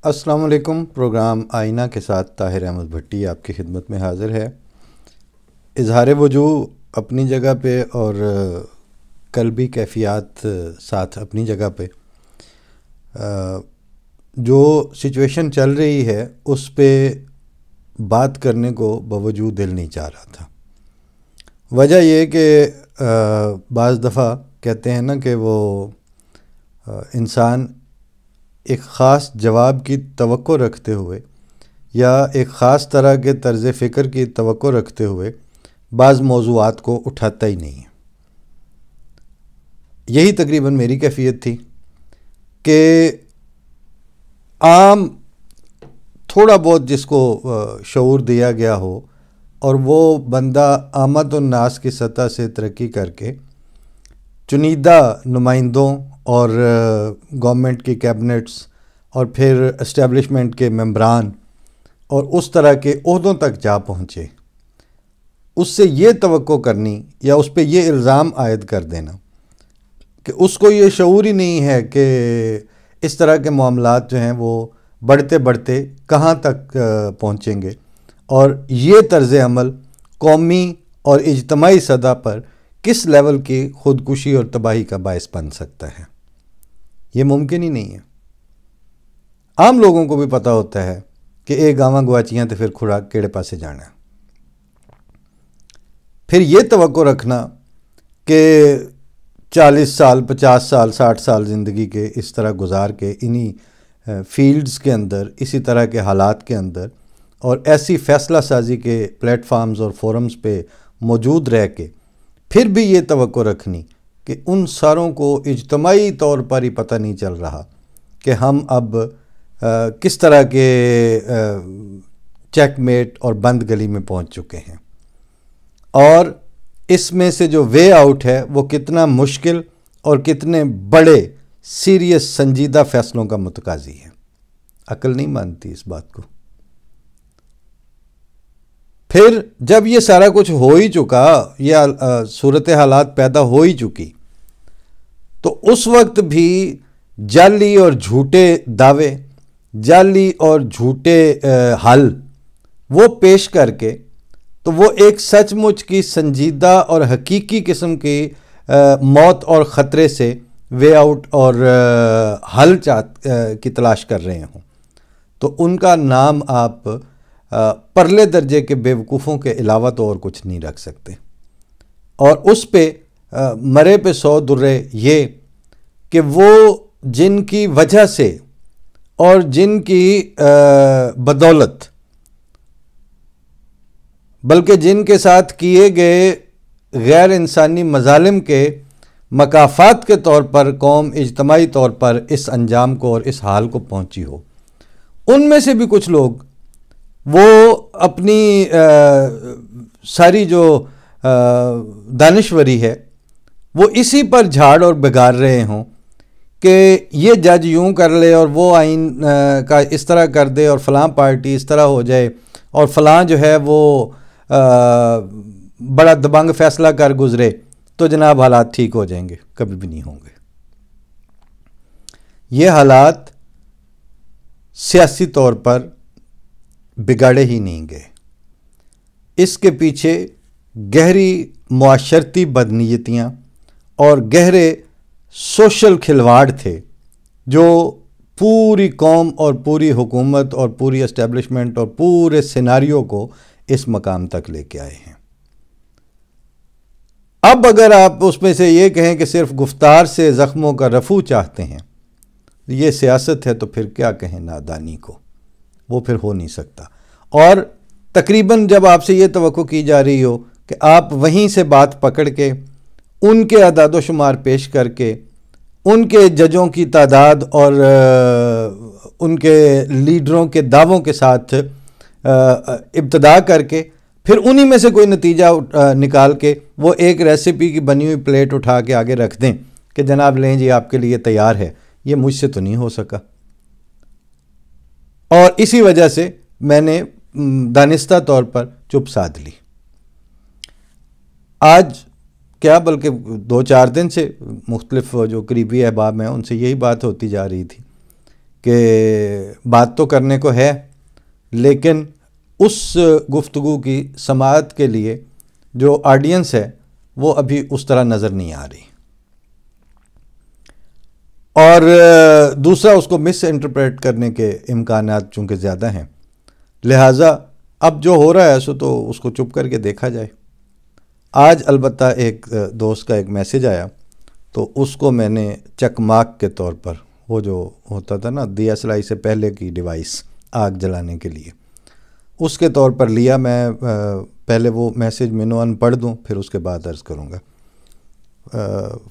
السلام علیکم۔ پروگرام آئینہ کے ساتھ طاہر احمد بھٹی آپ کی خدمت میں حاضر ہے۔ اظہار وجوہ اپنی جگہ پہ اور قلبی کیفیات ساتھ اپنی جگہ پہ، جو سچویشن چل رہی ہے اس پہ بات کرنے کو بوجود دل نہیں چاہ رہا تھا۔ وجہ یہ کہ بعض دفعہ کہتے ہیں نا کہ وہ انسان ایک خاص جواب کی توقع رکھتے ہوئے یا ایک خاص طرح کے طرز فکر کی توقع رکھتے ہوئے بعض موضوعات کو اٹھاتا ہی نہیں ہے۔ یہی تقریباً میری کیفیت تھی کہ عام تھوڑا بہت جس کو شعور دیا گیا ہو اور وہ بندہ آمد الناس کی سطح سے ترقی کر کے چنیدہ نمائندوں اور گورنمنٹ کی کیبنٹس اور پھر اسٹیبلشمنٹ کے ممبران اور اس طرح کے عہدوں تک جا پہنچے، اس سے یہ توقع کرنی یا اس پہ یہ الزام عائد کر دینا کہ اس کو یہ شعور ہی نہیں ہے کہ اس طرح کے معاملات جو ہیں وہ بڑھتے بڑھتے کہاں تک پہنچیں گے، اور یہ طرز عمل قومی اور اجتماعی سطح پر کس لیول کی خودکشی اور تباہی کا باعث بن سکتا ہے۔ یہ ممکن ہی نہیں ہے۔ عام لوگوں کو بھی پتہ ہوتا ہے کہ ایک گاواں گواچیاں تو پھر کھڑا کیڑے پاسے جانا ہے۔ پھر یہ توقع رکھنا کہ 40 سال 50 سال 60 سال زندگی کے اس طرح گزار کے انہی فیلڈز کے اندر، اسی طرح کے حالات کے اندر اور ایسی فیصلہ سازی کے پلیٹ فارمز اور فورمز پہ موجود رہ کے پھر بھی یہ توقع رکھنی کہ ان ساروں کو اجتماعی طور پر ہی پتہ نہیں چل رہا کہ ہم اب کس طرح کے چیک میٹ اور بند گلی میں پہنچ چکے ہیں، اور اس میں سے جو وے آؤٹ ہے وہ کتنا مشکل اور کتنے بڑے سیریس سنجیدہ فیصلوں کا متقاضی ہے۔ عقل نہیں مانتی اس بات کو۔ پھر جب یہ سارا کچھ ہو ہی چکا، یہ صورت حالات پیدا ہو ہی چکی، تو اس وقت بھی جعلی اور جھوٹے دعوے، جعلی اور جھوٹے حل وہ پیش کر کے تو وہ ایک سچ مچ کی سنجیدہ اور حقیقی قسم کی موت اور خطرے سے وے آؤٹ اور حل کی تلاش کر رہے ہوں، تو ان کا نام آپ پرلے درجے کے بیوقوفوں کے علاوہ تو اور کچھ نہیں رکھ سکتے۔ اور اس پہ مرے پہ 100 درے یہ کہ وہ جن کی وجہ سے اور جن کی بدولت، بلکہ جن کے ساتھ کیے گئے غیر انسانی مظالم کے مکافات کے طور پر قوم اجتماعی طور پر اس انجام کو اور اس حال کو پہنچی ہو، ان میں سے بھی کچھ لوگ وہ اپنی ساری جو دانشوری ہے وہ اسی پر جھاڑ اور بگاڑ رہے ہوں کہ یہ جج یوں کر لے اور وہ آئین کا اس طرح کر دے اور فلاں پارٹی اس طرح ہو جائے اور فلاں جو ہے وہ بڑا دبنگ فیصلہ کر گزرے تو جناب حالات ٹھیک ہو جائیں گے۔ کبھی بھی نہیں ہوں گے۔ یہ حالات سیاسی طور پر بگاڑے ہی نہیں گئے، اس کے پیچھے گہری معاشرتی بدنیتیاں اور گہرے سوشل کھلواڑ تھے جو پوری قوم اور پوری حکومت اور پوری اسٹیبلشمنٹ اور پورے سیناریو کو اس مقام تک لے کے آئے ہیں۔ اب اگر آپ اس میں سے یہ کہیں کہ صرف گفتار سے زخموں کا رفع چاہتے ہیں، یہ سیاست ہے، تو پھر کیا کہیں نادانی کو، وہ پھر ہو نہیں سکتا۔ اور تقریباً جب آپ سے یہ توقع کی جا رہی ہو کہ آپ وہیں سے بات پکڑ کے ان کے اعداد و شمار پیش کر کے ان کے ججوں کی تعداد اور ان کے لیڈروں کے دعووں کے ساتھ ابتدا کر کے پھر انہی میں سے کوئی نتیجہ نکال کے وہ ایک ریسیپی کی بنی ہوئی پلیٹ اٹھا کے آگے رکھ دیں کہ جناب لیں جی آپ کے لیے تیار ہے، یہ مجھ سے تو نہیں ہو سکا۔ اور اسی وجہ سے میں نے دانستہ طور پر چپ سادھ لی۔ آج کیا بلکہ 2-4 دن سے مختلف جو قریبی احباب ہیں ان سے یہی بات ہوتی جا رہی تھی کہ بات تو کرنے کو ہے لیکن اس گفتگو کی سماعت کے لیے جو آڈینس ہے وہ ابھی اس طرح نظر نہیں آ رہی، اور دوسرا اس کو مس انٹرپریٹ کرنے کے امکانات چونکہ زیادہ ہیں، لہٰذا اب جو ہو رہا ہے سو تو اس کو چپ کر کے دیکھا جائے۔ آج البتہ ایک دوست کا ایک میسیج آیا تو اس کو میں نے چک مارک کے طور پر، وہ جو ہوتا تھا نا دیا سلائی سے پہلے کی ڈیوائس آگ جلانے کے لیے، اس کے طور پر لیا۔ میں پہلے وہ میسیج مینوان پڑھ دوں پھر اس کے بعد عرض کروں گا۔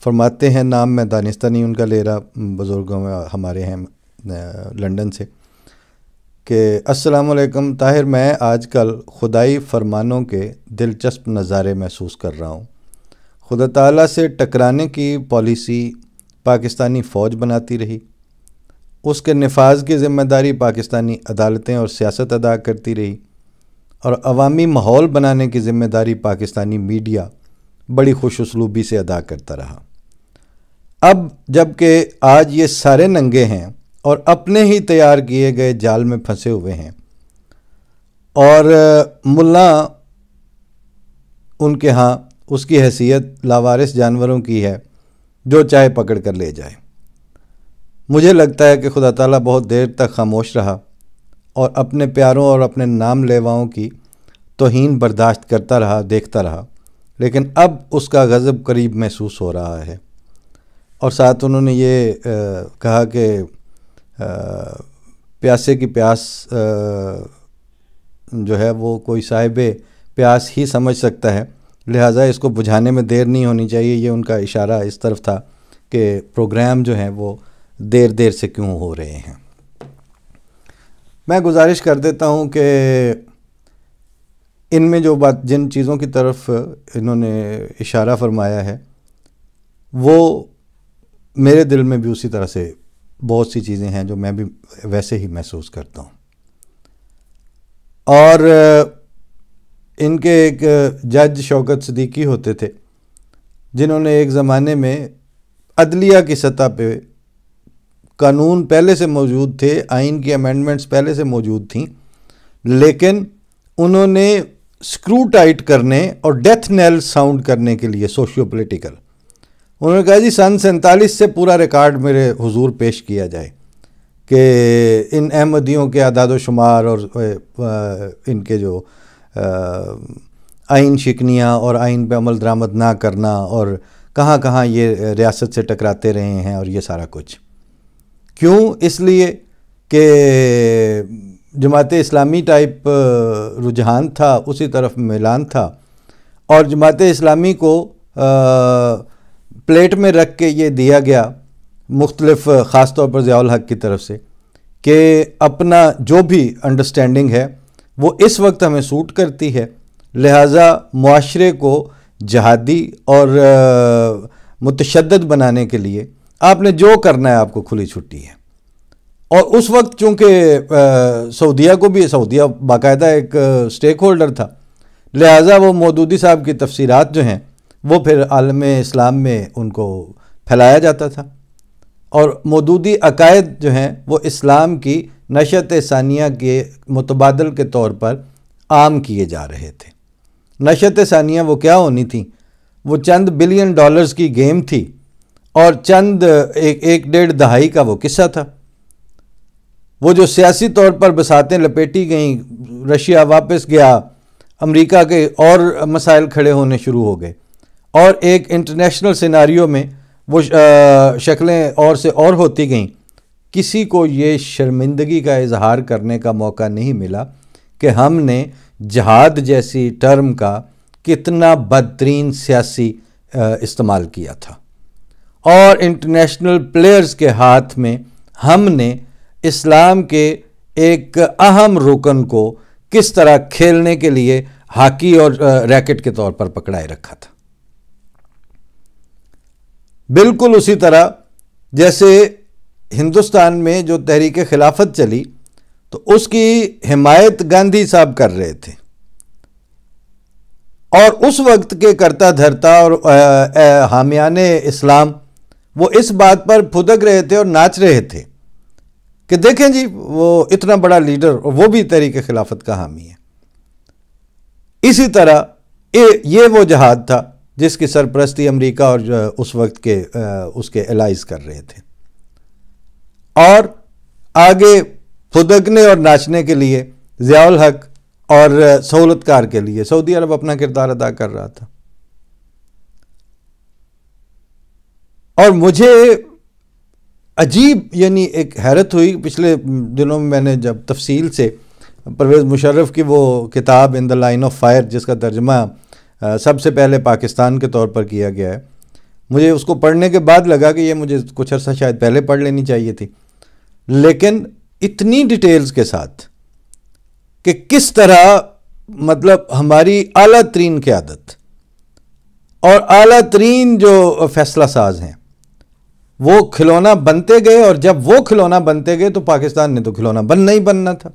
فرماتے ہیں، نام میں دانستہ نہیں ان کا لے رہا، بزرگوں میں ہمارے ہیں لنڈن سے، کہ السلام علیکم طاہر، میں آج کل خدائی فرمانوں کے دلچسپ نظارے محسوس کر رہا ہوں۔ خدا تعالیٰ سے ٹکرانے کی پالیسی پاکستانی فوج بناتی رہی، اس کے نفاذ کی ذمہ داری پاکستانی عدالتیں اور سیاست ادا کرتی رہی، اور عوامی ماحول بنانے کی ذمہ داری پاکستانی میڈیا بڑی خوش اسلوبی سے ادا کرتا رہا۔ اب جب کہ آج یہ سارے ننگے ہیں اور اپنے ہی تیار کیے گئے جال میں پھنسے ہوئے ہیں، اور ملا ان کے ہاں اس کی حیثیت لاوارث جانوروں کی ہے، جو چاہے پکڑ کر لے جائے، مجھے لگتا ہے کہ خدا تعالیٰ بہت دیر تک خاموش رہا اور اپنے پیاروں اور اپنے نام لیواؤں کی توہین برداشت کرتا رہا، دیکھتا رہا، لیکن اب اس کا غضب قریب محسوس ہو رہا ہے۔ اور ساتھ انہوں نے یہ کہا کہ پیاسے کی پیاس جو ہے وہ کوئی صاحب پیاس ہی سمجھ سکتا ہے، لہٰذا اس کو بجھانے میں دیر نہیں ہونی چاہیے۔ یہ ان کا اشارہ اس طرف تھا کہ پروگرام جو ہیں وہ دیر سے کیوں ہو رہے ہیں۔ میں گزارش کر دیتا ہوں کہ ان میں جو بات، جن چیزوں کی طرف انہوں نے اشارہ فرمایا ہے، وہ میرے دل میں بھی اسی طرح سے بہت سی چیزیں ہیں جو میں بھی ویسے ہی محسوس کرتا ہوں۔ اور ان کے ایک جج شوکت صدیقی ہوتے تھے، جنہوں نے ایک زمانے میں عدلیہ کی سطح پہ قانون پہلے سے موجود تھے، آئین کی امینڈمنٹس پہلے سے موجود تھیں، لیکن انہوں نے سکرو ٹائٹ کرنے اور ڈیتھ نیل ساؤنڈ کرنے کے لیے سوشیو پولیٹیکل، انہوں نے کہا جی سن 47 سے پورا ریکارڈ میرے حضور پیش کیا جائے کہ ان احمدیوں کے اعداد و شمار اور ان کے جو آئین شکنیاں اور آئین پہ عمل درآمد نہ کرنا، اور کہاں کہاں یہ ریاست سے ٹکراتے رہے ہیں، اور یہ سارا کچھ کیوں؟ اس لیے کہ جماعت اسلامی ٹائپ رجحان تھا، اسی طرف میلان تھا، اور جماعت اسلامی کو پلیٹ میں رکھ کے یہ دیا گیا مختلف، خاص طور پر ضیاء الحق کی طرف سے، کہ اپنا جو بھی انڈرسٹینڈنگ ہے وہ اس وقت ہمیں سوٹ کرتی ہے، لہٰذا معاشرے کو جہادی اور متشدد بنانے کے لیے آپ نے جو کرنا ہے آپ کو کھلی چھٹی ہے۔ اور اس وقت چونکہ سعودیہ کو بھی، سعودیہ باقاعدہ ایک سٹیک ہولڈر تھا، لہٰذا وہ مودودی صاحب کی تفسیرات جو ہیں وہ پھر عالم اسلام میں ان کو پھیلایا جاتا تھا، اور مودودی عقائد جو ہیں وہ اسلام کی نشأت ثانیہ کے متبادل کے طور پر عام کیے جا رہے تھے۔ نشأت ثانیہ وہ کیا ہونی تھی؟ وہ چند بلین ڈالرز کی گیم تھی، اور چند ایک ڈیڑھ دہائی کا وہ قصہ تھا۔ وہ جو سیاسی طور پر بساتیں لپیٹی گئیں، رشیا واپس گیا، امریکہ کے اور مسائل کھڑے ہونے شروع ہو گئے، اور ایک انٹرنیشنل سیناریو میں وہ شکلیں اور سے اور ہوتی گئیں۔ کسی کو یہ شرمندگی کا اظہار کرنے کا موقع نہیں ملا کہ ہم نے جہاد جیسی ٹرم کا کتنا بدترین سیاسی استعمال کیا تھا، اور انٹرنیشنل پلیئرز کے ہاتھ میں ہم نے اسلام کے ایک اہم رکن کو کس طرح کھیلنے کے لیے ہاکی اور ریکٹ کے طور پر پکڑائے رکھا تھا۔ بالکل اسی طرح جیسے ہندوستان میں جو تحریک خلافت چلی تو اس کی حمایت گاندھی صاحب کر رہے تھے، اور اس وقت کے کرتا دھرتا اور حامیان اسلام وہ اس بات پر پھدک رہے تھے اور ناچ رہے تھے کہ دیکھیں جی وہ اتنا بڑا لیڈر اور وہ بھی تحریک خلافت کا حامی ہے. اسی طرح یہ وہ جہاد تھا جس کی سرپرستی امریکہ اور اس وقت کے اس کے الائز کر رہے تھے. اور آگے پھدکنے اور ناچنے کے لیے ضیاء الحق اور سہولت کار کے لیے سعودی عرب اپنا کردار ادا کر رہا تھا. اور مجھے عجیب یعنی ایک حیرت ہوئی پچھلے دنوں میں نے جب تفصیل سے پرویز مشرف کی وہ کتاب ان دا لائن آف فائر جس کا ترجمہ سب سے پہلے پاکستان کے طور پر کیا گیا ہے، مجھے اس کو پڑھنے کے بعد لگا کہ یہ مجھے کچھ عرصہ شاید پہلے پڑھ لینی چاہیے تھی، لیکن اتنی ڈیٹیلز کے ساتھ کہ کس طرح مطلب ہماری اعلیٰ ترین قیادت اور اعلیٰ ترین جو فیصلہ ساز ہیں وہ کھلونا بنتے گئے، اور جب وہ کھلونا بنتے گئے تو پاکستان نے تو کھلونا بننا ہی بننا تھا،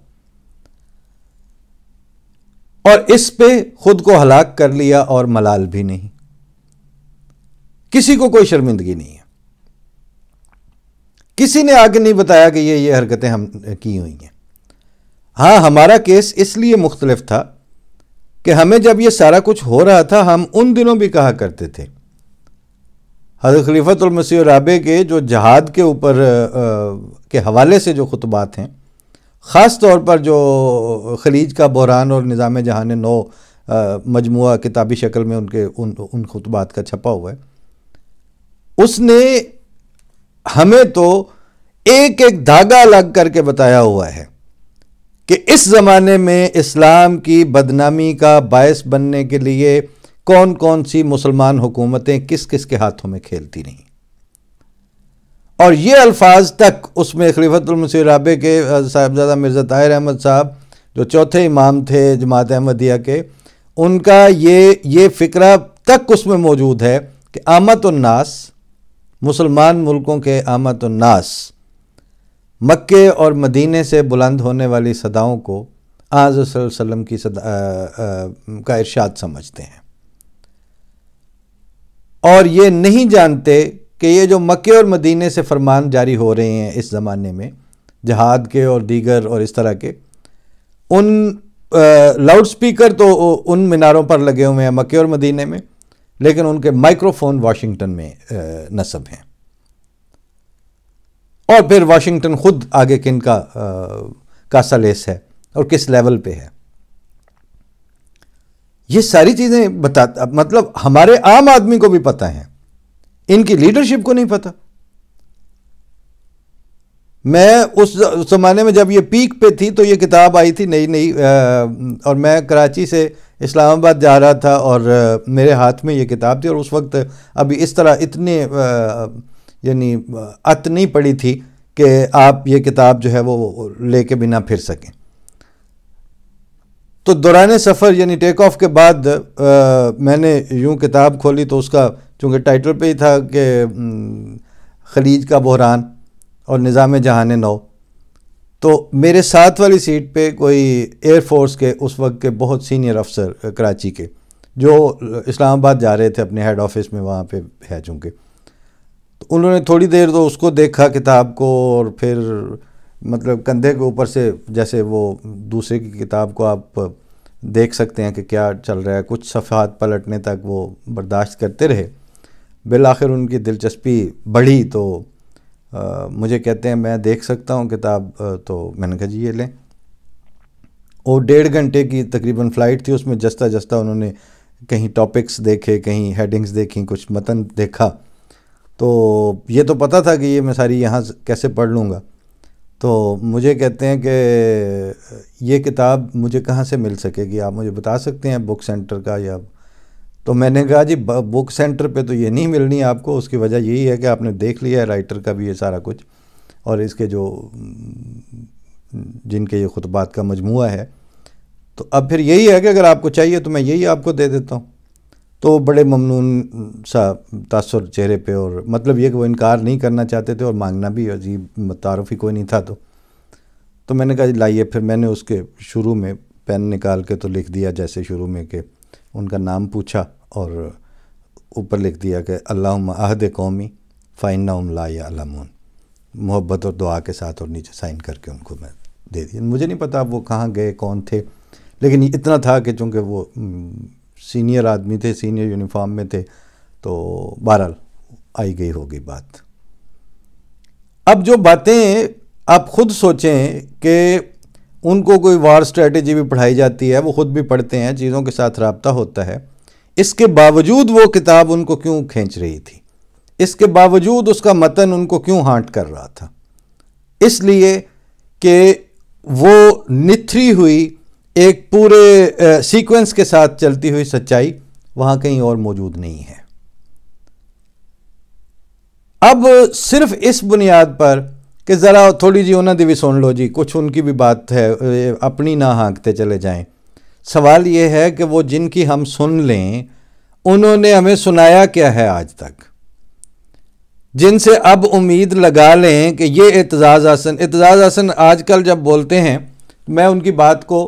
اور اس پہ خود کو ہلاک کر لیا اور ملال بھی نہیں. کسی کو کوئی شرمندگی نہیں ہے، کسی نے آگے نہیں بتایا کہ یہ حرکتیں ہم کی ہوئی ہیں. ہاں ہمارا کیس اس لیے مختلف تھا کہ ہمیں جب یہ سارا کچھ ہو رہا تھا ہم ان دنوں بھی کہا کرتے تھے حضرت خلیفۃ المسیح رابع کے جو جہاد کے اوپر کے حوالے سے جو خطبات ہیں، خاص طور پر جو خلیج کا بحران اور نظام جہان نو مجموعہ کتابی شکل میں ان خطبات کا چھپا ہوا ہے، اس نے ہمیں تو ایک ایک دھاگا الگ کر کے بتایا ہوا ہے کہ اس زمانے میں اسلام کی بدنامی کا باعث بننے کے لیے کون کون سی مسلمان حکومتیں کس کس کے ہاتھوں میں کھیلتی رہیں. اور یہ الفاظ تک اس میں خلیفۃ المسیح رابع کے صاحبزادہ مرزا طاہر احمد صاحب جو چوتھے امام تھے جماعت احمدیہ کے، ان کا یہ فکرہ تک اس میں موجود ہے کہ عامت الناس، مسلمان ملکوں کے عامت الناس مکے اور مدینے سے بلند ہونے والی صداؤں کو آن صلی اللہ علیہ وسلم کی کا ارشاد سمجھتے ہیں، اور یہ نہیں جانتے کہ یہ جو مکے اور مدینے سے فرمان جاری ہو رہے ہیں اس زمانے میں جہاد کے اور دیگر اور اس طرح کے، ان لاؤڈ سپیکر تو ان میناروں پر لگے ہوئے ہیں مکے اور مدینے میں، لیکن ان کے مائکروفون واشنگٹن میں نصب ہیں. اور پھر واشنگٹن خود آگے کن کا کاسا لیس ہے اور کس لیول پہ ہے، یہ ساری چیزیں مطلب ہمارے عام آدمی کو بھی پتہ ہیں، ان کی لیڈرشپ کو نہیں پتہ. میں اس زمانے میں جب یہ پیک پہ تھی تو یہ کتاب آئی تھی نئی اور میں کراچی سے اسلام آباد جا رہا تھا اور میرے ہاتھ میں یہ کتاب تھی، اور اس وقت ابھی اس طرح اتنے یعنی ات نہیں پڑی تھی کہ آپ یہ کتاب جو ہے وہ لے کے بھی نہ پھر سکیں. تو دوران سفر یعنی ٹیک آف کے بعد میں نے یوں کتاب کھولی تو اس کا چونکہ ٹائٹل پہ ہی تھا کہ خلیج کا بحران اور نظام جہان نو، تو میرے ساتھ والی سیٹ پہ کوئی ایئر فورس کے اس وقت کے بہت سینئر افسر کراچی کے جو اسلام آباد جا رہے تھے اپنے ہیڈ آفس میں، وہاں پہ ہے چونکہ، تو انہوں نے تھوڑی دیر تو اس کو دیکھا کتاب کو، اور پھر مطلب کندھے کے اوپر سے جیسے وہ دوسرے کی کتاب کو آپ دیکھ سکتے ہیں کہ کیا چل رہا ہے، کچھ صفحات پلٹنے تک وہ برداشت کرتے رہے. بالآخر ان کی دلچسپی بڑھی تو مجھے کہتے ہیں میں دیکھ سکتا ہوں کتاب، تو میں نے کہا جی یہ لیں. اور 1.5 گھنٹے کی تقریباً فلائٹ تھی، اس میں جستا جستا انہوں نے کہیں ٹاپکس دیکھے، کہیں ہیڈنگز دیکھیں، کچھ متن دیکھا. تو یہ تو پتہ تھا کہ یہ میں ساری یہاں کیسے پڑھ لوں گا. تو مجھے کہتے ہیں کہ یہ کتاب مجھے کہاں سے مل سکے گی، آپ مجھے بتا سکتے ہیں بک سینٹر کا یا؟ تو میں نے کہا جی بک سینٹر پہ تو یہ نہیں ملنی آپ کو، اس کی وجہ یہی ہے کہ آپ نے دیکھ لیا ہے رائٹر کا بھی یہ سارا کچھ، اور اس کے جو جن کے یہ خطبات کا مجموعہ ہے. تو اب پھر یہی ہے کہ اگر آپ کو چاہیے تو میں یہی آپ کو دے دیتا ہوں. تو بڑے ممنون سا تاثر چہرے پہ، اور مطلب یہ کہ وہ انکار نہیں کرنا چاہتے تھے اور مانگنا بھی عجیب، تعارف ہی کوئی نہیں تھا. تو میں نے کہا لائیے، پھر میں نے اس کے شروع میں پین نکال کے تو لکھ دیا جیسے شروع میں کہ ان کا نام پوچھا اور اوپر لکھ دیا کہ اللہم عہد قومی فإنہم لا یعلمون، محبت اور دعا کے ساتھ اور نیچے سائن کر کے ان کو میں دے دیا. مجھے نہیں پتا وہ کہاں گئے، کون تھے، لیکن اتنا تھا کہ چونکہ وہ سینئر آدمی تھے، سینئر یونیفارم میں تھے، تو بہرحال آئی گئی ہوگی بات. اب جو باتیں آپ خود سوچیں کہ ان کو کوئی وار اسٹریٹجی بھی پڑھائی جاتی ہے، وہ خود بھی پڑھتے ہیں، چیزوں کے ساتھ رابطہ ہوتا ہے، اس کے باوجود وہ کتاب ان کو کیوں کھینچ رہی تھی؟ اس کے باوجود اس کا متن ان کو کیوں ہانٹ کر رہا تھا؟ اس لیے کہ وہ نتھری ہوئی ایک پورے سیکوینس کے ساتھ چلتی ہوئی سچائی وہاں کہیں اور موجود نہیں ہے. اب صرف اس بنیاد پر کہ ذرا تھوڑی جی انہوں نے بھی سن لو جی، کچھ ان کی بھی بات ہے، اپنی نہ ہانکتے چلے جائیں. سوال یہ ہے کہ وہ جن کی ہم سن لیں انہوں نے ہمیں سنایا کیا ہے آج تک، جن سے اب امید لگا لیں کہ یہ اعتزاز احسن آج کل جب بولتے ہیں میں ان کی بات کو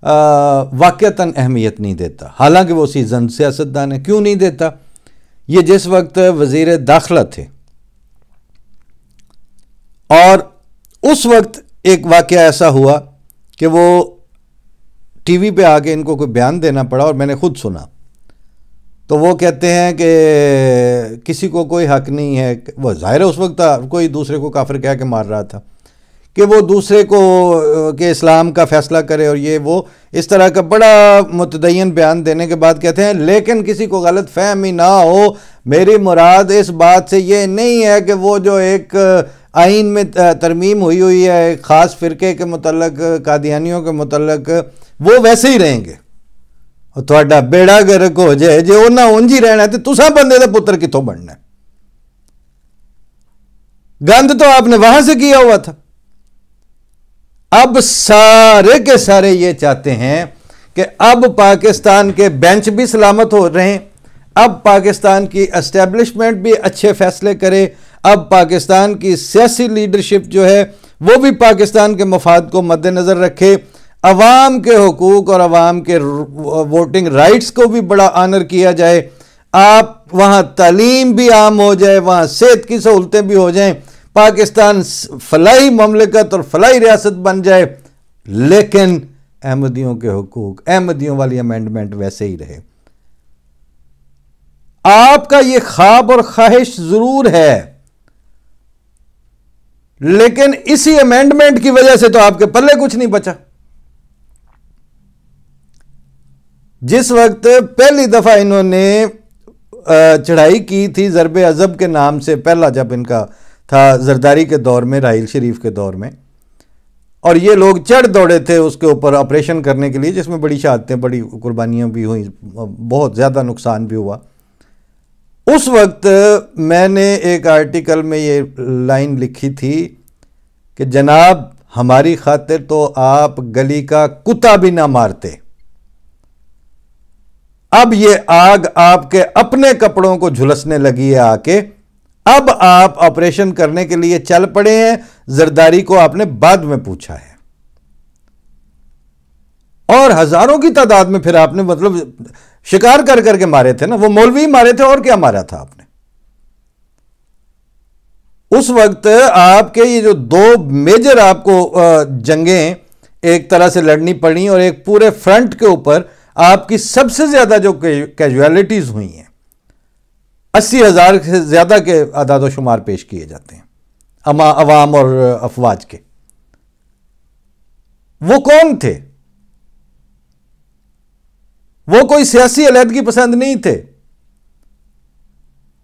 واقعتاً اہمیت نہیں دیتا، حالانکہ وہ سیزن سیاستدان ہے. کیوں نہیں دیتا؟ یہ جس وقت وزیر داخلہ تھے اور اس وقت ایک واقعہ ایسا ہوا کہ وہ ٹی وی پہ آ کے ان کو کوئی بیان دینا پڑا، اور میں نے خود سنا. تو وہ کہتے ہیں کہ کسی کو کوئی حق نہیں ہے، وہ ظاہر ہے اس وقت کوئی دوسرے کو کافر کہہ کے مار رہا تھا، کہ وہ دوسرے کو کہ اسلام کا فیصلہ کرے، اور یہ وہ اس طرح کا بڑا متدین بیان دینے کے بعد کہتے ہیں لیکن کسی کو غلط فہمی نہ ہو، میری مراد اس بات سے یہ نہیں ہے کہ وہ جو ایک آئین میں ترمیم ہوئی ہے ایک خاص فرقے کے متعلق، قادیانیوں کے متعلق، وہ ویسے ہی رہیں گے اور تھوڑا بیڑا گرک ہو جائے جے انہاں انج ہی رہنا ہے تو تساں بندے دا پتر کتوں بننا ہے؟ گند تو آپ نے وہاں سے کیا ہوا تھا. اب سارے کے سارے یہ چاہتے ہیں کہ اب پاکستان کے بینچ بھی سلامت ہو رہے ہیں، اب پاکستان کی اسٹیبلشمنٹ بھی اچھے فیصلے کرے، اب پاکستان کی سیاسی لیڈرشپ جو ہے وہ بھی پاکستان کے مفاد کو مد نظر رکھے، عوام کے حقوق اور عوام کے ووٹنگ رائٹس کو بھی بڑا آنر کیا جائے، آپ وہاں تعلیم بھی عام ہو جائے، وہاں صحت کی سہولتیں بھی ہو جائیں، پاکستان فلاحی مملکت اور فلاحی ریاست بن جائے، لیکن احمدیوں کے حقوق، احمدیوں والی امینڈمنٹ ویسے ہی رہے. آپ کا یہ خواب اور خواہش ضرور ہے، لیکن اسی امینڈمنٹ کی وجہ سے تو آپ کے پلے کچھ نہیں بچا. جس وقت پہلی دفعہ انہوں نے چڑھائی کی تھی ضرب عضب کے نام سے، پہلا جب ان کا تھا زرداری کے دور میں، راحیل شریف کے دور میں، اور یہ لوگ چڑھ دوڑے تھے اس کے اوپر آپریشن کرنے کے لیے، جس میں بڑی شہادتیں، بڑی قربانیاں بھی ہوئیں، بہت زیادہ نقصان بھی ہوا. اس وقت میں نے ایک آرٹیکل میں یہ لائن لکھی تھی کہ جناب ہماری خاطر تو آپ گلی کا کتا بھی نہ مارتے، اب یہ آگ آپ کے اپنے کپڑوں کو جھلسنے لگی ہے آ کے، اب آپ آپریشن کرنے کے لیے چل پڑے ہیں، زرداری کو آپ نے بعد میں پوچھا ہے. اور ہزاروں کی تعداد میں پھر آپ نے مطلب شکار کر کر کے مارے تھے نا، وہ مولوی مارے تھے، اور کیا مارا تھا آپ نے؟ اس وقت آپ کے یہ جو دو میجر آپ کو جنگیں ایک طرح سے لڑنی پڑی، اور ایک پورے فرنٹ کے اوپر آپ کی سب سے زیادہ جو کیجویلٹیز ہوئی ہیں، 80,000 سے زیادہ کے اعداد و شمار پیش کیے جاتے ہیں عوام اور افواج کے. وہ کون تھے؟ وہ کوئی سیاسی علیحدگی پسند نہیں تھے،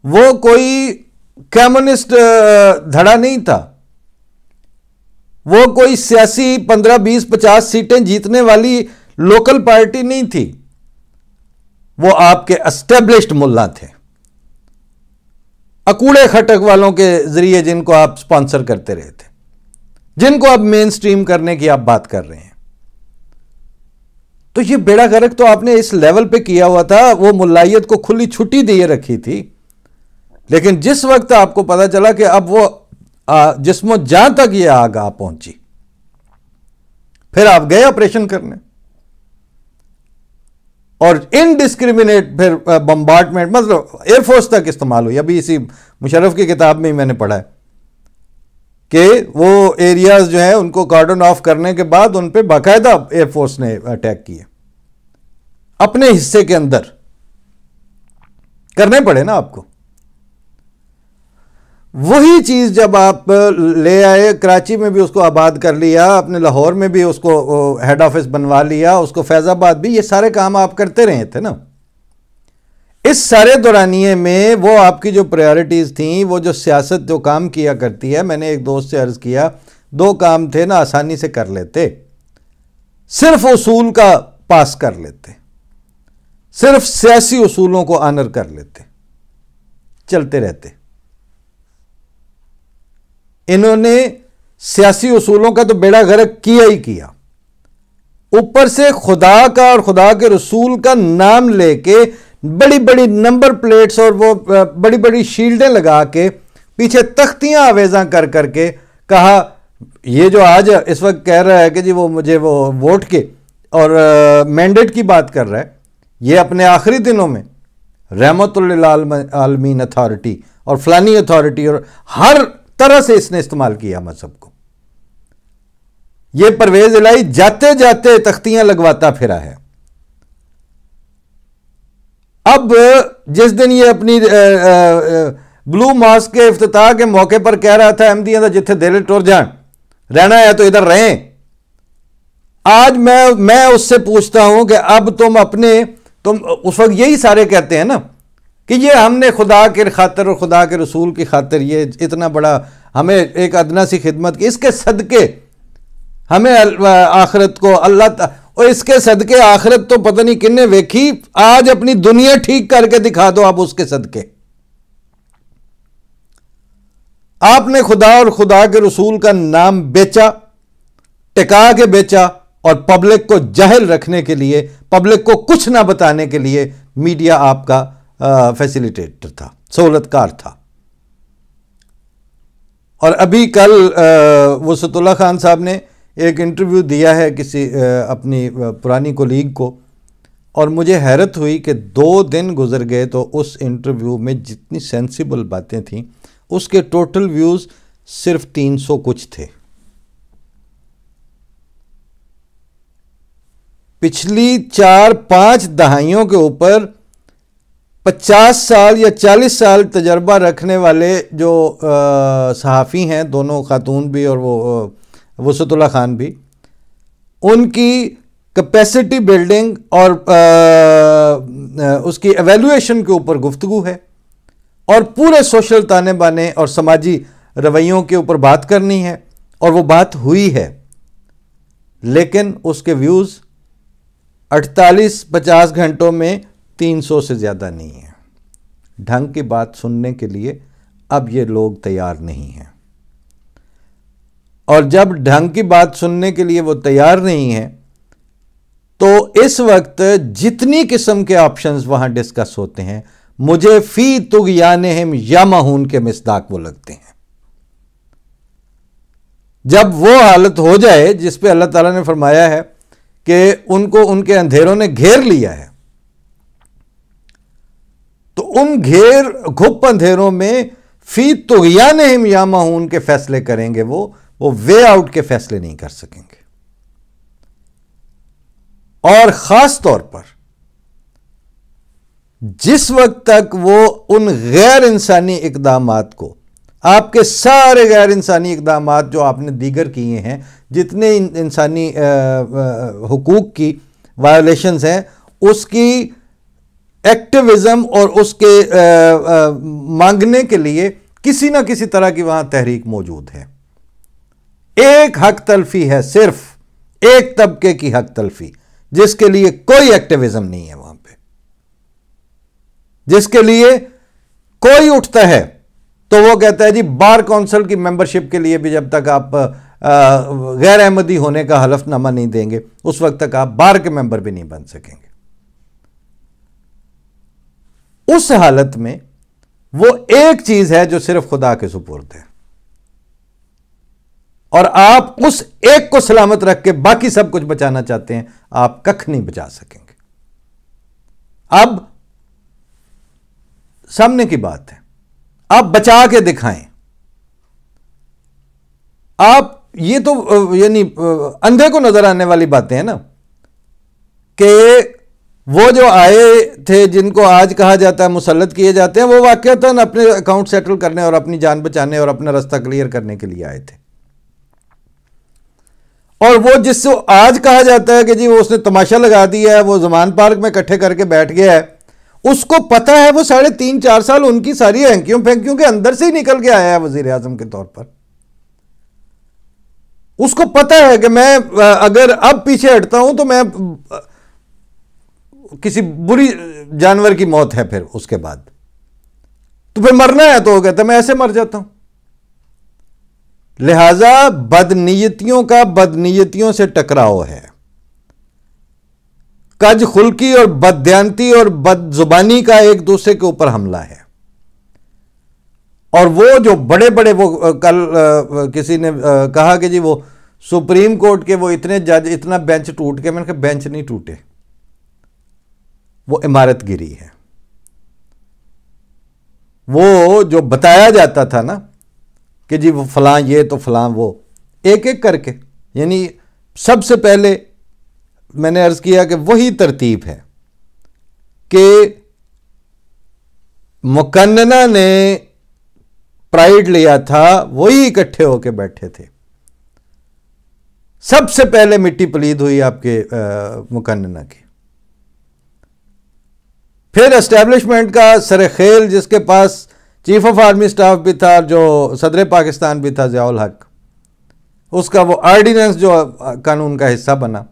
وہ کوئی کمیونسٹ دھڑا نہیں تھا، وہ کوئی سیاسی 15 20 50 سیٹیں جیتنے والی لوکل پارٹی نہیں تھی، وہ آپ کے اسٹیبلشڈ ملا تھے، اکوڑے کھٹک والوں کے ذریعے جن کو آپ سپانسر کرتے رہے تھے، جن کو آپ مین سٹریم کرنے کی آپ بات کر رہے ہیں. تو یہ بیڑا گرک تو آپ نے اس لیول پہ کیا ہوا تھا، وہ ملائیت کو کھلی چھٹی دیے رکھی تھی. لیکن جس وقت آپ کو پتا چلا کہ اب وہ جسم و جاں تک یہ آگ آپ پہنچی، پھر آپ گئے آپریشن کرنے، اور انڈسکریمنیٹ پھر بمبارڈمنٹ مطلب ایئر فورس تک استعمال ہوئی. ابھی اسی مشرف کی کتاب میں ہی میں نے پڑھا ہے کہ وہ ایریاز جو ہیں ان کو کارڈن آف کرنے کے بعد ان پہ باقاعدہ ایئر فورس نے اٹیک کیے، اپنے حصے کے اندر کرنے پڑے نا آپ کو۔ وہی چیز جب آپ لے آئے، کراچی میں بھی اس کو آباد کر لیا، اپنے لاہور میں بھی اس کو ہیڈ آفس بنوا لیا، اس کو فیض آباد بھی، یہ سارے کام آپ کرتے رہے تھے نا۔ اس سارے دورانیے میں وہ آپ کی جو پریارٹیز تھیں، وہ جو سیاست جو کام کیا کرتی ہے، میں نے ایک دوست سے عرض کیا 2 کام تھے نا، آسانی سے کر لیتے، صرف اصول کا پاس کر لیتے، صرف سیاسی اصولوں کو آنر کر لیتے، چلتے رہتے۔ انہوں نے سیاسی اصولوں کا تو بیڑا غرق کیا ہی کیا، اوپر سے خدا کا اور خدا کے رسول کا نام لے کے بڑی بڑی نمبر پلیٹس اور وہ بڑی بڑی شیلڈیں لگا کے پیچھے تختیاں آویزاں کر کر کے کہا، یہ جو آج اس وقت کہہ رہا ہے کہ جی وہ مجھے وہ ووٹ کے اور مینڈیٹ کی بات کر رہا ہے، یہ اپنے آخری دنوں میں رحمت للعالمین اتھارٹی اور فلانی اتھارٹی اور ہر طرح سے اس نے استعمال کیا مذہب کو۔ یہ پرویز الہی جاتے جاتے تختیاں لگواتا پھرا ہے۔ اب جس دن یہ اپنی بلو ماسک کے افتتاح کے موقع پر کہہ رہا تھا احمدیاں دا جتھے دل ٹر جان، رہنا ہے تو ادھر رہیں، آج میں اس سے پوچھتا ہوں کہ اب تم اس وقت یہی سارے کہتے ہیں نا کہ یہ ہم نے خدا کے خاطر اور خدا کے رسول کی خاطر یہ اتنا بڑا ہمیں ایک ادنا سی خدمت کی، اس کے صدقے ہمیں آخرت کو اللہ اور اس کے صدقے آخرت تو پتہ نہیں کنے ویکھی، آج اپنی دنیا ٹھیک کر کے دکھا دو آپ اس کے صدقے۔ آپ نے خدا اور خدا کے رسول کا نام بیچا، ٹکا کے بیچا، اور پبلک کو جاہل رکھنے کے لیے، پبلک کو کچھ نہ بتانے کے لیے میڈیا آپ کا فیسیلیٹیٹر تھا، سہولت کار تھا۔ اور ابھی کل وسعت اللہ خان صاحب نے ایک انٹرویو دیا ہے کسی اپنی پرانی کولیگ کو، اور مجھے حیرت ہوئی کہ 2 دن گزر گئے تو اس انٹرویو میں جتنی سینسیبل باتیں تھیں اس کے ٹوٹل ویوز صرف 300 کچھ تھے۔ پچھلی 4-5 دہائیوں کے اوپر 50 سال یا 40 سال تجربہ رکھنے والے جو صحافی ہیں، دونوں خاتون بھی اور وہ وسعت اللہ خان بھی، ان کی کیپیسٹی بلڈنگ اور اس کی ایویلویشن کے اوپر گفتگو ہے، اور پورے سوشل تانے بانے اور سماجی رویوں کے اوپر بات کرنی ہے، اور وہ بات ہوئی ہے، لیکن اس کے ویوز 48-50 گھنٹوں میں 300 سے زیادہ نہیں ہیں۔ ڈھنگ کی بات سننے کے لیے اب یہ لوگ تیار نہیں ہیں، اور جب ڈھنگ کی بات سننے کے لیے وہ تیار نہیں ہیں تو اس وقت جتنی قسم کے آپشنز وہاں ڈسکس ہوتے ہیں مجھے فی طغیانہم یعمہون کے مصداق وہ لگتے ہیں۔ جب وہ حالت ہو جائے جس پہ اللہ تعالیٰ نے فرمایا ہے کہ ان کو ان کے اندھیروں نے گھیر لیا ہے، تو ان گھپ اندھیروں میں فی طغیانہم یعمہون کے فیصلے کریں گے، وہ وے آؤٹ کے فیصلے نہیں کر سکیں گے۔ اور خاص طور پر جس وقت تک وہ ان غیر انسانی اقدامات کو، آپ کے سارے غیر انسانی اقدامات جو آپ نے دیگر کیے ہیں، جتنے انسانی حقوق کی وائلیشنز ہیں، اس کی ایکٹیوزم اور اس کے مانگنے کے لیے کسی نہ کسی طرح کی وہاں تحریک موجود ہے۔ ایک حق تلفی ہے، صرف ایک طبقے کی حق تلفی، جس کے لیے کوئی ایکٹیوزم نہیں ہے وہاں پہ، جس کے لیے کوئی اٹھتا ہے تو وہ کہتا ہے جی بار کونسل کی ممبرشپ کے لیے بھی جب تک آپ غیر احمدی ہونے کا حلف نامہ نہیں دیں گے اس وقت تک آپ بار کے ممبر بھی نہیں بن سکیں گے۔ اس حالت میں وہ ایک چیز ہے جو صرف خدا کے سپرد ہے، اور آپ اس ایک کو سلامت رکھ کے باقی سب کچھ بچانا چاہتے ہیں، آپ ککھ نہیں بچا سکیں گے۔ اب سامنے کی بات ہے، آپ بچا کے دکھائیں۔ آپ یہ تو یعنی اندھے کو نظر آنے والی باتیں ہیں نا کہ وہ جو آئے تھے جن کو آج کہا جاتا ہے مسلط کیے جاتے ہیں، وہ واقعتاً اپنے اکاؤنٹ سیٹل کرنے اور اپنی جان بچانے اور اپنا رستہ کلیئر کرنے کے لیے آئے تھے. اور وہ جس کو آج کہا جاتا ہے کہ جی وہ اس نے تماشا لگا دیا ہے، وہ زمان پارک میں اکٹھے کر کے بیٹھ گیا ہے، اس کو پتہ ہے وہ 3.5-4 سال ان کی ساری ہینکیوں پھینکیوں کے اندر سے ہی نکل کے آیا ہے وزیر اعظم کے طور پر. اس کو پتہ ہے کہ میں اگر اب پیچھے ہٹتا ہوں تو میں کسی بری جانور کی موت ہے، پھر اس کے بعد تو پھر مرنا ہے تو وہ کہتا ہے میں ایسے مر جاتا ہوں. لہذا بدنیتیوں کا بدنیتیوں سے ٹکراؤ ہے، کج خلقی اور بددیانتی اور بد زبانی کا ایک دوسرے کے اوپر حملہ ہے. اور وہ جو بڑے بڑے وہ کل کسی نے کہا کہ جی وہ سپریم کورٹ کے وہ اتنے جج اتنا بینچ ٹوٹ کے، میں نے کہا بینچ نہیں ٹوٹے، وہ عمارت گری ہے. وہ جو بتایا جاتا تھا نا کہ جی وہ فلاں یہ تو فلاں وہ، ایک ایک کر کے، یعنی سب سے پہلے میں نے عرض کیا کہ وہی ترتیب ہے کہ مقننہ نے پرائیڈ لیا تھا، وہی اکٹھے ہو کے بیٹھے تھے. سب سے پہلے مٹی پلید ہوئی آپ کے مقننہ کی. پھر اسٹیبلشمنٹ کا سرخیل جس کے پاس چیف آف آرمی سٹاف بھی تھا، جو صدر پاکستان بھی تھا ضیاء الحق، اس کا وہ آرڈیننس جو قانون کا حصہ بنا،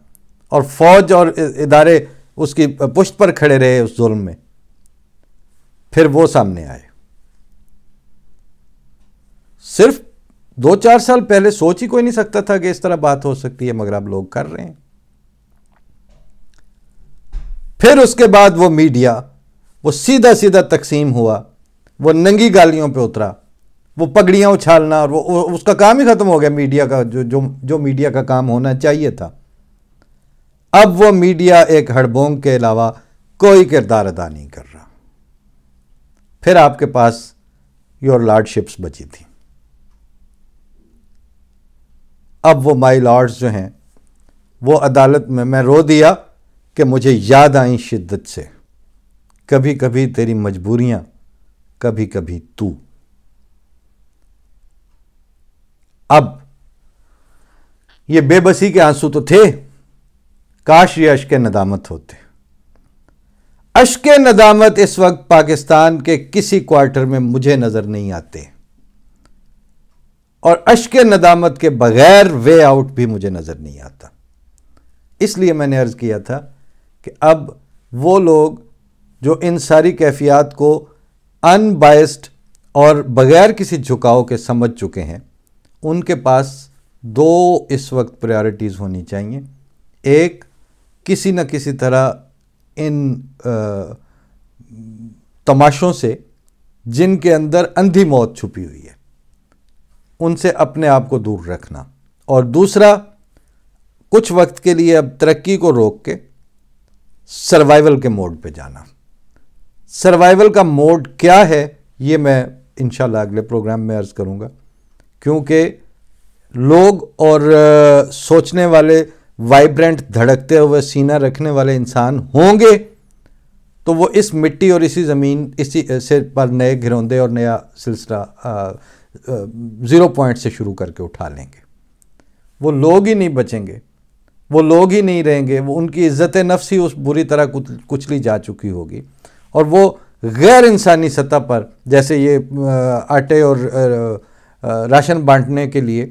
اور فوج اور ادارے اس کی پشت پر کھڑے رہے اس ظلم میں. پھر وہ سامنے آئے. صرف 2-4 سال پہلے سوچ ہی کوئی نہیں سکتا تھا کہ اس طرح بات ہو سکتی ہے، مگر اب لوگ کر رہے ہیں. پھر اس کے بعد وہ میڈیا وہ سیدھا سیدھا تقسیم ہوا، وہ ننگی گالیوں پہ اترا، وہ پگڑیاں اچھالنا، اور وہ اس کا کام ہی ختم ہو گیا میڈیا کا، جو میڈیا کا کام ہونا چاہیے تھا. اب وہ میڈیا ایک ہڑبونگ کے علاوہ کوئی کردار ادا نہیں کر رہا. پھر آپ کے پاس یور لارڈ شپس بچی تھی. اب وہ مائی لارڈز جو ہیں وہ عدالت میں رو دیا کہ مجھے یاد آئیں شدت سے، کبھی کبھی تیری مجبوریاں، کبھی کبھی تو. اب یہ بے بسی کے آنسو تو تھے، کاش یہ اشک ندامت ہوتے. اشک ندامت اس وقت پاکستان کے کسی کوارٹر میں مجھے نظر نہیں آتے، اور اشک ندامت کے بغیر وے آؤٹ بھی مجھے نظر نہیں آتا. اس لیے میں نے عرض کیا تھا کہ اب وہ لوگ جو ان ساری کیفیات کو ان بائسڈ اور بغیر کسی جھکاؤ کے سمجھ چکے ہیں، ان کے پاس 2 اس وقت پریارٹیز ہونی چاہیے. ایک، کسی نہ کسی طرح ان تماشوں سے جن کے اندر اندھی موت چھپی ہوئی ہے، ان سے اپنے آپ کو دور رکھنا. اور دوسرا، کچھ وقت کے لیے اب ترقی کو روک کے سروائیول کے موڈ پہ جانا. سروائیول کا موڈ کیا ہے یہ میں انشاءاللہ اگلے پروگرام میں عرض کروں گا، کیونکہ لوگ اور سوچنے والے، وائبرنٹ دھڑکتے ہوئے سینہ رکھنے والے انسان ہوں گے تو وہ اس مٹی اور اسی زمین اسی سے پر نئے گھروندے اور نیا سلسلہ 0 پوائنٹ سے شروع کر کے اٹھا لیں گے. وہ لوگ ہی نہیں بچیں گے، وہ لوگ ہی نہیں رہیں گے، وہ ان کی عزت نفس ہی اس بری طرح کچلی جا چکی ہوگی. اور وہ غیر انسانی سطح پر، جیسے یہ آٹے اور راشن بانٹنے کے لیے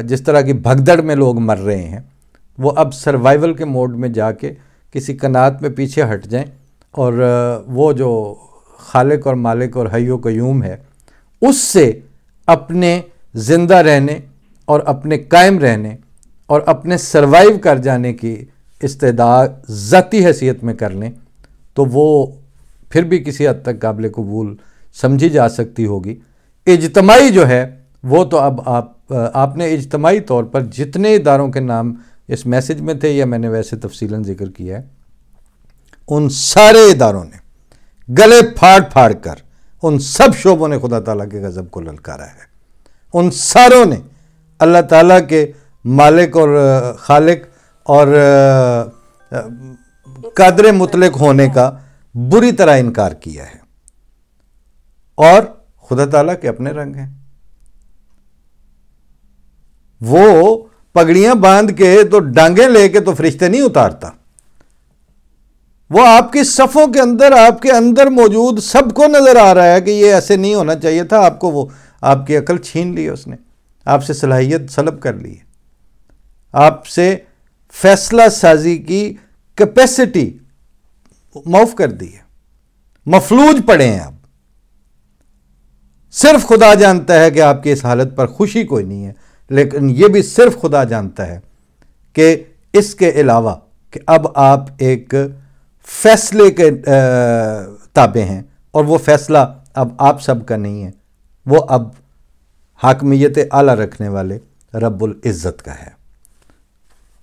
جس طرح کی بھگدڑ میں لوگ مر رہے ہیں، وہ اب سروائیول کے موڈ میں جا کے کسی قنات میں پیچھے ہٹ جائیں، اور وہ جو خالق اور مالک اور حی و قیوم ہے اس سے اپنے زندہ رہنے اور اپنے قائم رہنے اور اپنے سروائیو کر جانے کی استعداد ذاتی حیثیت میں کر لیں، تو وہ پھر بھی کسی حد تک قابل قبول سمجھی جا سکتی ہوگی. اجتماعی جو ہے وہ تو اب آپ نے اجتماعی طور پر جتنے اداروں کے نام اس میسج میں تھے یا میں نے ویسے تفصیلاً ذکر کیا ہے، ان سارے اداروں نے گلے پھاڑ پھاڑ کر ان سب شعبوں نے خدا تعالیٰ کے غضب کو للکارا ہے. ان ساروں نے اللہ تعالیٰ کے مالک اور خالق اور قادر مطلق ہونے کا بری طرح انکار کیا ہے. اور خدا تعالیٰ کے اپنے رنگ ہیں. وہ پگڑیاں باندھ کے تو ڈانگیں لے کے تو فرشتے نہیں اتارتا. وہ آپ کی صفوں کے اندر، آپ کے اندر موجود سب کو نظر آ رہا ہے کہ یہ ایسے نہیں ہونا چاہیے تھا. آپ کو وہ آپ کی عقل چھین لی، اس نے آپ سے صلاحیت سلب کر لی ہے، آپ سے فیصلہ سازی کی کیپیسٹی معاف کر دی ہے. مفلوج پڑے ہیں آپ. صرف خدا جانتا ہے کہ آپ کی اس حالت پر خوشی کوئی نہیں ہے، لیکن یہ بھی صرف خدا جانتا ہے کہ اس کے علاوہ کہ اب آپ ایک فیصلے کے تابع ہیں، اور وہ فیصلہ اب آپ سب کا نہیں ہے، وہ اب حاکمیت اعلیٰ رکھنے والے رب العزت کا ہے.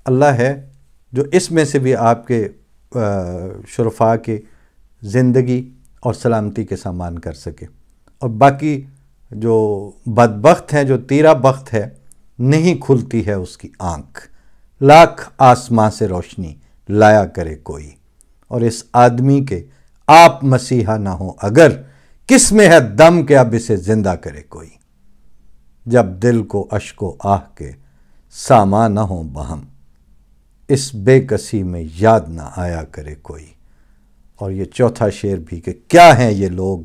اللہ ہے جو اس میں سے بھی آپ کے شرفاء کی زندگی اور سلامتی کے سامان کر سکے. اور باقی جو بدبخت ہیں، جو تیرا بخت ہے، نہیں کھلتی ہے اس کی آنکھ، لاکھ آسماں سے روشنی لایا کرے کوئی، اور اس آدمی کے آپ مسیحا نہ ہو اگر، کس میں ہے دم کہ اب اسے زندہ کرے کوئی. جب دل کو اشک و آہ کے ساما نہ ہو بہم، اس بے کسی میں یاد نہ آیا کرے کوئی. اور یہ چوتھا شعر بھی کہ کیا ہیں یہ لوگ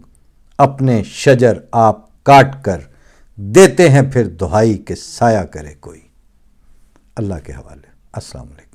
اپنے شجر آپ کاٹ کر دیتے ہیں پھر دہائی کے سایہ کرے کوئی. اللہ کے حوالے. السلام علیکم.